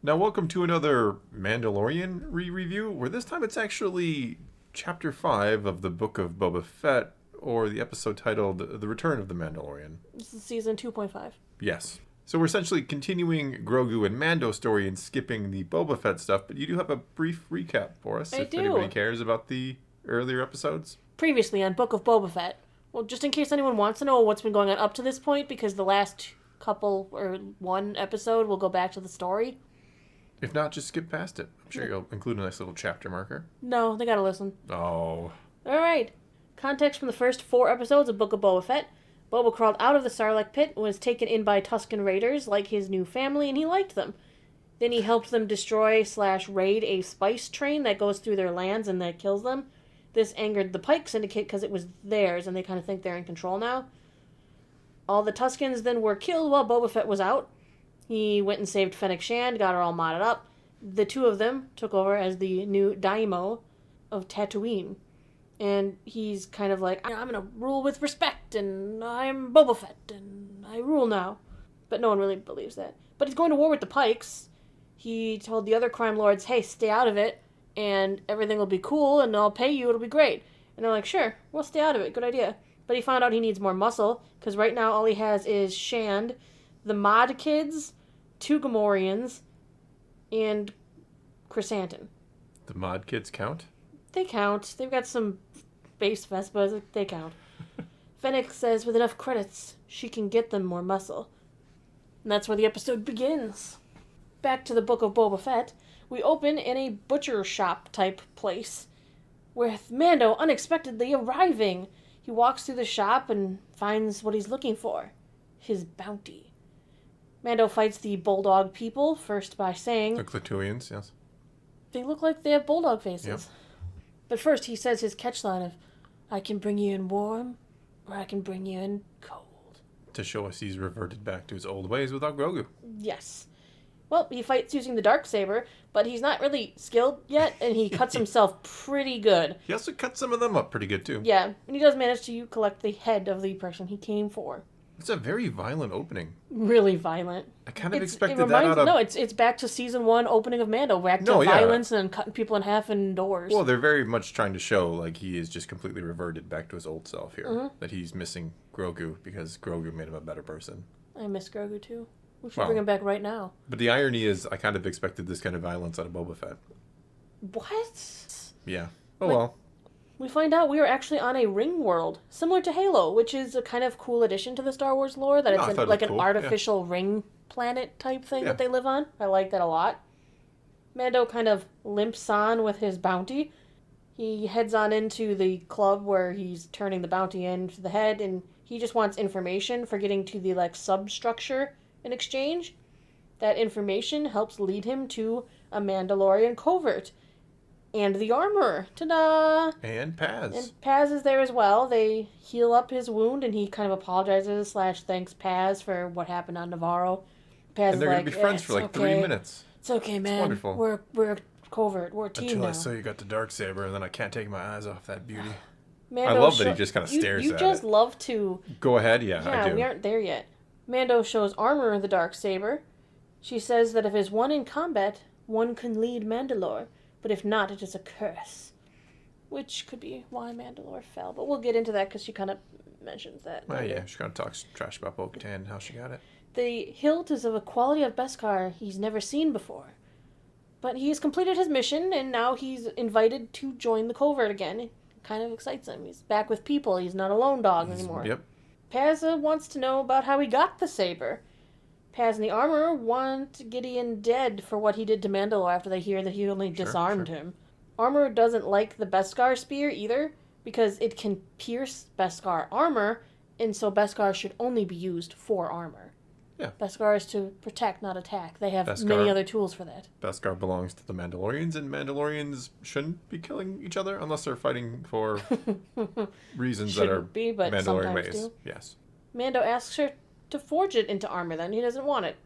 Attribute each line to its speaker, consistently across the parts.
Speaker 1: Now, welcome to another Mandalorian re-review, where this time it's actually Chapter 5 of the Book of Boba Fett, or the episode titled The Return of the Mandalorian.
Speaker 2: This is season 2.5.
Speaker 1: Yes. So we're essentially continuing Grogu and Mando story and skipping the Boba Fett stuff, but you do have a brief recap for us, if anybody cares about the earlier episodes.
Speaker 2: Previously on Book of Boba Fett. Well, just in case anyone wants to know what's been going on up to this point, because the last couple, or one episode, will go back to the story.
Speaker 1: If not, just skip past it. I'm sure you'll include a nice little chapter marker.
Speaker 2: No, they gotta listen.
Speaker 1: Oh.
Speaker 2: Alright. Context from the first 4 episodes of Book of Boba Fett. Boba crawled out of the Sarlacc pit and was taken in by Tusken Raiders, like his new family, and he liked them. Then he helped them destroy/raid a spice train that goes through their lands and that kills them. This angered the Pike Syndicate because it was theirs, and they kind of think they're in control now. All the Tuskens then were killed while Boba Fett was out. He went and saved Fennec Shand, got her all modded up. The two of them took over as the new Daimo of Tatooine. And he's kind of like, I'm going to rule with respect, and I'm Boba Fett, and I rule now. But no one really believes that. But he's going to war with the Pikes. He told the other crime lords, hey, stay out of it, and everything will be cool, and I'll pay you, it'll be great. And they're like, sure, we'll stay out of it, good idea. But he found out he needs more muscle, because right now all he has is Shand, the Mod Kids, 2 Gamorreans, and Chrysanthemum.
Speaker 1: The Mod Kids count?
Speaker 2: They count. They've got some base Vespas. They count. Fennec says with enough credits, she can get them more muscle. And that's where the episode begins. Back to the Book of Boba Fett, we open in a butcher shop type place, with Mando unexpectedly arriving. He walks through the shop and finds what he's looking for. His bounty. Mando fights the Bulldog people, first by saying...
Speaker 1: The Klatooians, yes.
Speaker 2: They look like they have bulldog faces.
Speaker 1: Yep.
Speaker 2: But first he says his catchline of, I can bring you in warm, or I can bring you in cold.
Speaker 1: To show us he's reverted back to his old ways without Grogu.
Speaker 2: Yes. Well, he fights using the Darksaber, but he's not really skilled yet, and he cuts himself pretty good.
Speaker 1: He also cut some of them up pretty good, too.
Speaker 2: Yeah, and he does manage to collect the head of the person he came for.
Speaker 1: It's a very violent opening.
Speaker 2: Really violent.
Speaker 1: I kind of expected that out of...
Speaker 2: No, it's back to season 1 opening of Mando. Back to violence and cutting people in half indoors.
Speaker 1: Well, they're very much trying to show like he is just completely reverted back to his old self here.
Speaker 2: Mm-hmm.
Speaker 1: That he's missing Grogu because Grogu made him a better person.
Speaker 2: I miss Grogu too. We should bring him back right now.
Speaker 1: But the irony is I kind of expected this kind of violence out of Boba Fett.
Speaker 2: What?
Speaker 1: Yeah. Oh well.
Speaker 2: We find out we are actually on a ring world, similar to Halo, which is a kind of cool addition to the Star Wars lore, that it's an artificial ring planet type thing that they live on. I like that a lot. Mando kind of limps on with his bounty. He heads on into the club where he's turning the bounty into the head, and he just wants information for getting to the substructure in exchange. That information helps lead him to a Mandalorian covert. And the armorer. Ta-da!
Speaker 1: And Paz.
Speaker 2: And Paz is there as well. They heal up his wound, and he kind of apologizes / thanks Paz for what happened on Navarro. Paz
Speaker 1: and they're going to be friends for 3 minutes.
Speaker 2: It's okay, man.
Speaker 1: It's wonderful.
Speaker 2: We're covert. We're a team
Speaker 1: Until
Speaker 2: now.
Speaker 1: I saw you got the Darksaber, and then I can't take my eyes off that beauty.
Speaker 2: Mando
Speaker 1: I love that he just kind of stares at it.
Speaker 2: You just love to...
Speaker 1: Go ahead, I do.
Speaker 2: Yeah, we aren't there yet. Mando shows armorer the Darksaber. She says that if is one in combat, one can lead Mandalore. But if not, it is a curse. Which could be why Mandalore fell. But we'll get into that because she kind of mentions that.
Speaker 1: Well, yeah, she kind of talks trash about bo-katan and how she got it.
Speaker 2: The hilt is of a quality of Beskar he's never seen before. But he's completed his mission, and now he's invited to join the covert again. It kind of excites him. He's back with people. He's not a lone dog anymore.
Speaker 1: Yep.
Speaker 2: Paz wants to know about how he got the saber. Paz and the armorer want Gideon dead for what he did to Mandalore after they hear that he only disarmed him. Armorer doesn't like the Beskar spear either, because it can pierce Beskar armor, and so Beskar should only be used for armor.
Speaker 1: Yeah.
Speaker 2: Beskar is to protect, not attack. They have many other tools for that.
Speaker 1: Beskar belongs to the Mandalorians, and Mandalorians shouldn't be killing each other unless they're fighting for reasons that are Mandalorian ways.
Speaker 2: Do.
Speaker 1: Yes.
Speaker 2: Mando asks her to forge it into armor then. He doesn't want it.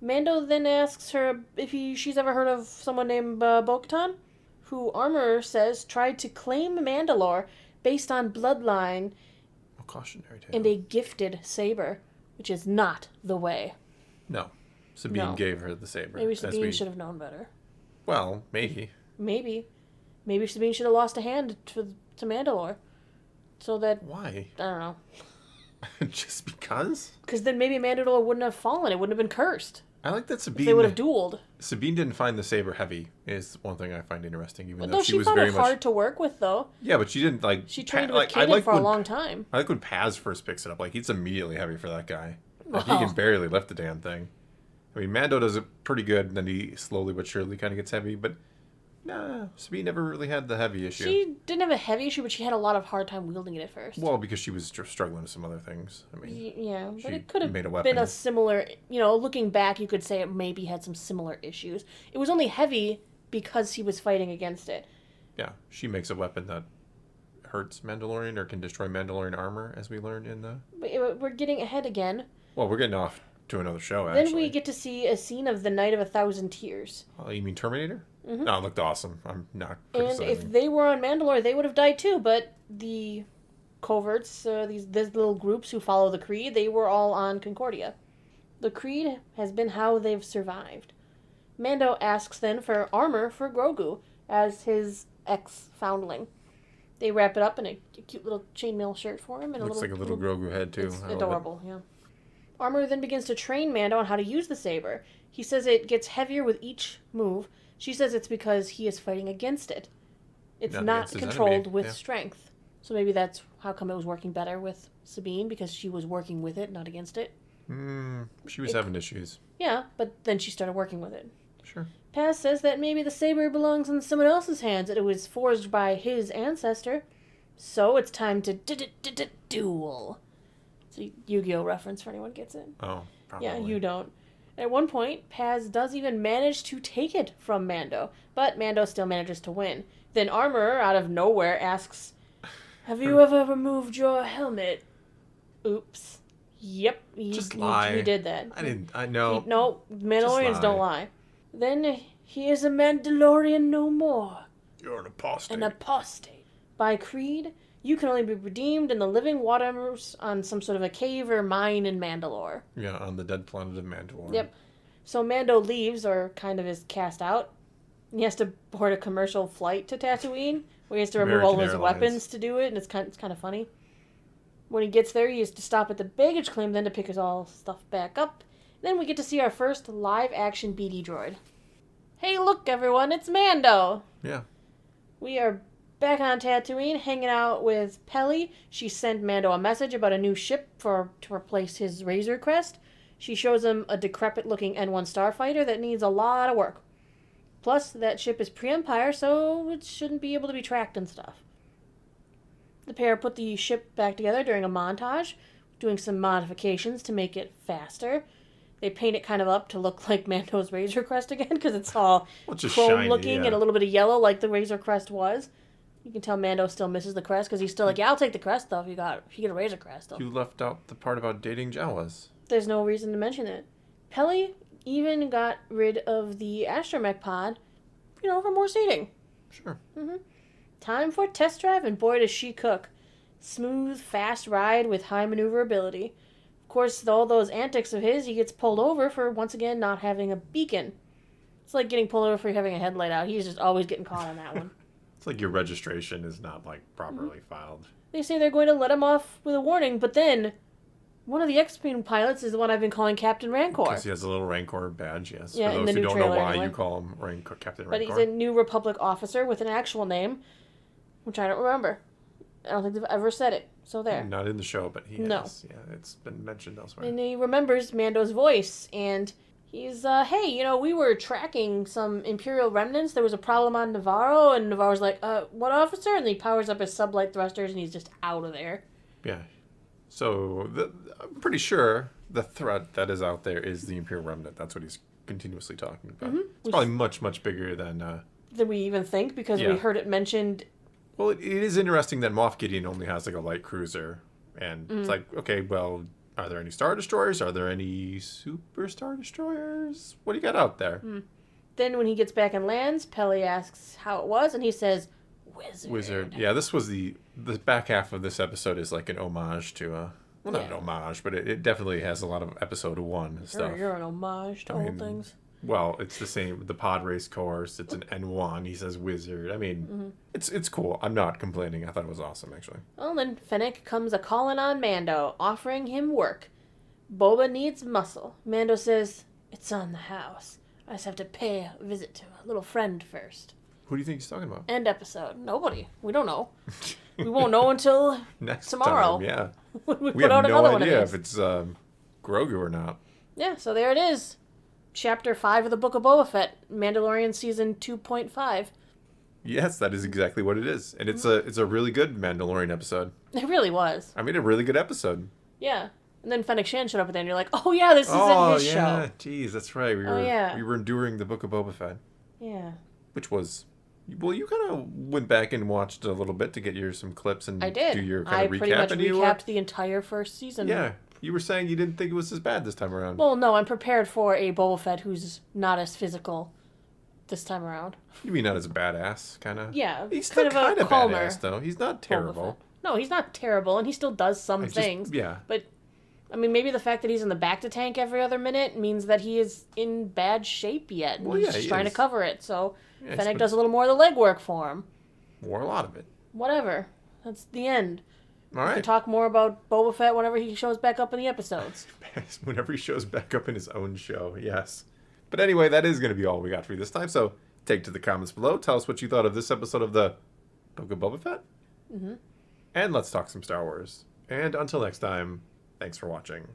Speaker 2: Mando then asks her if she's ever heard of someone named bo-katan, who Armorer says tried to claim Mandalore based on bloodline
Speaker 1: A cautionary tale.
Speaker 2: and a gifted saber, which is not the way.
Speaker 1: No. Sabine
Speaker 2: No.
Speaker 1: gave her the saber.
Speaker 2: Maybe Sabine should have known better.
Speaker 1: Well, maybe.
Speaker 2: Maybe Sabine should have lost a hand to Mandalore. So that...
Speaker 1: Why?
Speaker 2: I don't know.
Speaker 1: Just because?
Speaker 2: Because then maybe Mandalore wouldn't have fallen. It wouldn't have been cursed.
Speaker 1: I like that Sabine...
Speaker 2: They would have dueled.
Speaker 1: Sabine didn't find the saber heavy, is one thing I find interesting, even though
Speaker 2: No,
Speaker 1: she
Speaker 2: she
Speaker 1: was
Speaker 2: found
Speaker 1: very
Speaker 2: it
Speaker 1: much...
Speaker 2: hard to work with, though.
Speaker 1: Yeah, but she didn't, like...
Speaker 2: She trained with Kanan for a long time.
Speaker 1: I like when Paz first picks it up. Like, it's immediately heavy for that guy. Like,
Speaker 2: Wow.
Speaker 1: he can barely lift the damn thing. I mean, Mando does it pretty good, and then he slowly but surely kind of gets heavy, but... Nah, Sabine never really had the heavy issue.
Speaker 2: She didn't have a heavy issue, but she had a lot of hard time wielding it at first.
Speaker 1: Well, because she was struggling with some other things. I mean,
Speaker 2: yeah, but
Speaker 1: she
Speaker 2: it could have
Speaker 1: made a weapon.
Speaker 2: been a similar... looking back, you could say it maybe had some similar issues. It was only heavy because he was fighting against it.
Speaker 1: Yeah, she makes a weapon that hurts Mandalorian or can destroy Mandalorian armor, as we learned in the...
Speaker 2: But we're getting ahead again.
Speaker 1: Well, we're getting off to another show, actually.
Speaker 2: Then we get to see a scene of the Night of a Thousand Tears.
Speaker 1: Oh, you mean Terminator?
Speaker 2: Mm-hmm.
Speaker 1: No, it looked awesome. I'm not
Speaker 2: And
Speaker 1: criticizing.
Speaker 2: if they were on Mandalore, they would have died too, but the coverts, these little groups who follow the Creed, they were all on Concordia. The Creed has been how they've survived. Mando asks then for armor for Grogu as his ex-foundling. They wrap it up in a cute little chainmail shirt for him. And
Speaker 1: Looks like a little Grogu head, too.
Speaker 2: It's adorable, yeah. Armor then begins to train Mando on how to use the saber. He says it gets heavier with each move. She says it's because he is fighting against it. It's not controlled with strength. So maybe that's how come it was working better with Sabine, because she was working with it, not against it.
Speaker 1: She was having issues.
Speaker 2: Yeah, but then she started working with it.
Speaker 1: Sure.
Speaker 2: Paz says that maybe the saber belongs in someone else's hands, that it was forged by his ancestor. So it's time to duel. It's a Yu-Gi-Oh reference for anyone who gets it.
Speaker 1: Oh, probably.
Speaker 2: Yeah, you don't. At one point, Paz does even manage to take it from Mando, but Mando still manages to win. Then Armorer, out of nowhere, asks, "Have you ever removed your helmet?" Oops. Yep.
Speaker 1: Just lie.
Speaker 2: He did that.
Speaker 1: I know.
Speaker 2: No, Mandalorians don't lie. Then, he is a Mandalorian no more.
Speaker 1: You're an apostate.
Speaker 2: An apostate. By Creed, you can only be redeemed in the living waters on some sort of a cave or mine in Mandalore.
Speaker 1: Yeah, on the dead planet of Mandalore.
Speaker 2: Yep. So Mando leaves, or kind of is cast out. He has to board a commercial flight to Tatooine, where he has to remove all his weapons to do it, and it's kind of funny. When he gets there, he has to stop at the baggage claim, then to pick his all stuff back up. Then we get to see our first live-action BD droid. Hey, look, everyone, it's Mando!
Speaker 1: Yeah.
Speaker 2: We are back on Tatooine, hanging out with Peli. She sent Mando a message about a new ship to replace his Razor Crest. She shows him a decrepit-looking N1 starfighter that needs a lot of work. Plus, that ship is pre-Empire, so it shouldn't be able to be tracked and stuff. The pair put the ship back together during a montage, doing some modifications to make it faster. They paint it kind of up to look like Mando's Razor Crest again, because it's all chrome-looking and a little bit of yellow like the Razor Crest was. You can tell Mando still misses the crest, because he's still like, yeah, I'll take the crest, though, if you get a Razor Crest, though.
Speaker 1: You left out the part about dating Jawas.
Speaker 2: There's no reason to mention it. Peli even got rid of the astromech pod, for more seating.
Speaker 1: Sure.
Speaker 2: Mm-hmm. Time for test drive, and boy does she cook. Smooth, fast ride with high maneuverability. Of course, with all those antics of his, he gets pulled over for, once again, not having a beacon. It's like getting pulled over for having a headlight out. He's just always getting caught on that one.
Speaker 1: It's like your registration is not, properly filed.
Speaker 2: They say they're going to let him off with a warning, but then one of the X-Wing pilots is the one I've been calling Captain Rancor.
Speaker 1: Because he has a little Rancor badge, yes.
Speaker 2: Yeah,
Speaker 1: for those who don't know why you call him Captain Rancor.
Speaker 2: But he's a New Republic officer with an actual name, which I don't remember. I don't think they've ever said it. So there.
Speaker 1: Not in the show, but he has. Yeah, it's been mentioned elsewhere.
Speaker 2: And he remembers Mando's voice, and he's, hey, we were tracking some Imperial remnants. There was a problem on Navarro, and Navarro's like, what officer? And he powers up his sublight thrusters, and he's just out of there.
Speaker 1: Yeah. So, I'm pretty sure the threat that is out there is the Imperial remnant. That's what he's continuously talking about. Mm-hmm. It's probably much, much bigger than
Speaker 2: we even think, because we heard it mentioned.
Speaker 1: Well, it is interesting that Moff Gideon only has, a light cruiser. And it's like, okay, well, are there any Star Destroyers? Are there any Super Star Destroyers? What do you got out there?
Speaker 2: Then when he gets back and lands, Peli asks how it was, and he says, Wizard.
Speaker 1: Yeah, this was the back half of this episode is like an homage to Well, not an homage, but it definitely has a lot of episode 1 stuff.
Speaker 2: You're an homage to old things.
Speaker 1: Well, it's the same. The pod race course. It's an N1. He says wizard. I mean, it's cool. I'm not complaining. I thought it was awesome, actually.
Speaker 2: Well, then Fennec comes a-calling on Mando, offering him work. Boba needs muscle. Mando says, it's on the house. I just have to pay a visit to a little friend first.
Speaker 1: Who do you think he's talking about?
Speaker 2: End episode. Nobody. We don't know. We won't know until
Speaker 1: Next
Speaker 2: tomorrow.
Speaker 1: Time, yeah.
Speaker 2: When we
Speaker 1: We
Speaker 2: put
Speaker 1: have
Speaker 2: out
Speaker 1: no
Speaker 2: another one of
Speaker 1: idea
Speaker 2: these.
Speaker 1: if it's Grogu or not.
Speaker 2: Yeah, so there it is. Chapter 5 of the Book of Boba Fett. Mandalorian Season 2.5.
Speaker 1: Yes, that is exactly what it is. And it's a really good Mandalorian episode.
Speaker 2: It really was.
Speaker 1: I mean, a really good episode.
Speaker 2: Yeah. And then Fennec Shan showed up at the end. You're like, oh yeah, this is in his show.
Speaker 1: yeah. Jeez, that's right. We were enduring the Book of Boba Fett.
Speaker 2: Yeah.
Speaker 1: Which was... Well, you kind of went back and watched a little bit to get some clips and
Speaker 2: I did.
Speaker 1: do your kind of recap.
Speaker 2: I pretty much
Speaker 1: and
Speaker 2: recapped the entire first season.
Speaker 1: Yeah. You were saying you didn't think it was as bad this time around.
Speaker 2: Well, no, I'm prepared for a Boba Fett who's not as physical this time around.
Speaker 1: You mean not as badass, kind of?
Speaker 2: Yeah.
Speaker 1: He's still kind of
Speaker 2: calmer
Speaker 1: badass, though. He's not terrible.
Speaker 2: No, he's not terrible, and he still does some things.
Speaker 1: Yeah.
Speaker 2: But, I mean, maybe the fact that he's in the Bacta-tank every other minute means that he is in bad shape yet. And he's just trying to cover it, so Fennec does a little more of the legwork for him.
Speaker 1: Or a lot of it.
Speaker 2: Whatever. That's the end.
Speaker 1: All right.
Speaker 2: We can talk more about Boba Fett whenever he shows back up in the episodes.
Speaker 1: Whenever he shows back up in his own show, yes. But anyway, that is going to be all we got for you this time. So take to the comments below. Tell us what you thought of this episode of the Book of Boba Fett. Mm-hmm. And let's talk some Star Wars. And until next time, thanks for watching.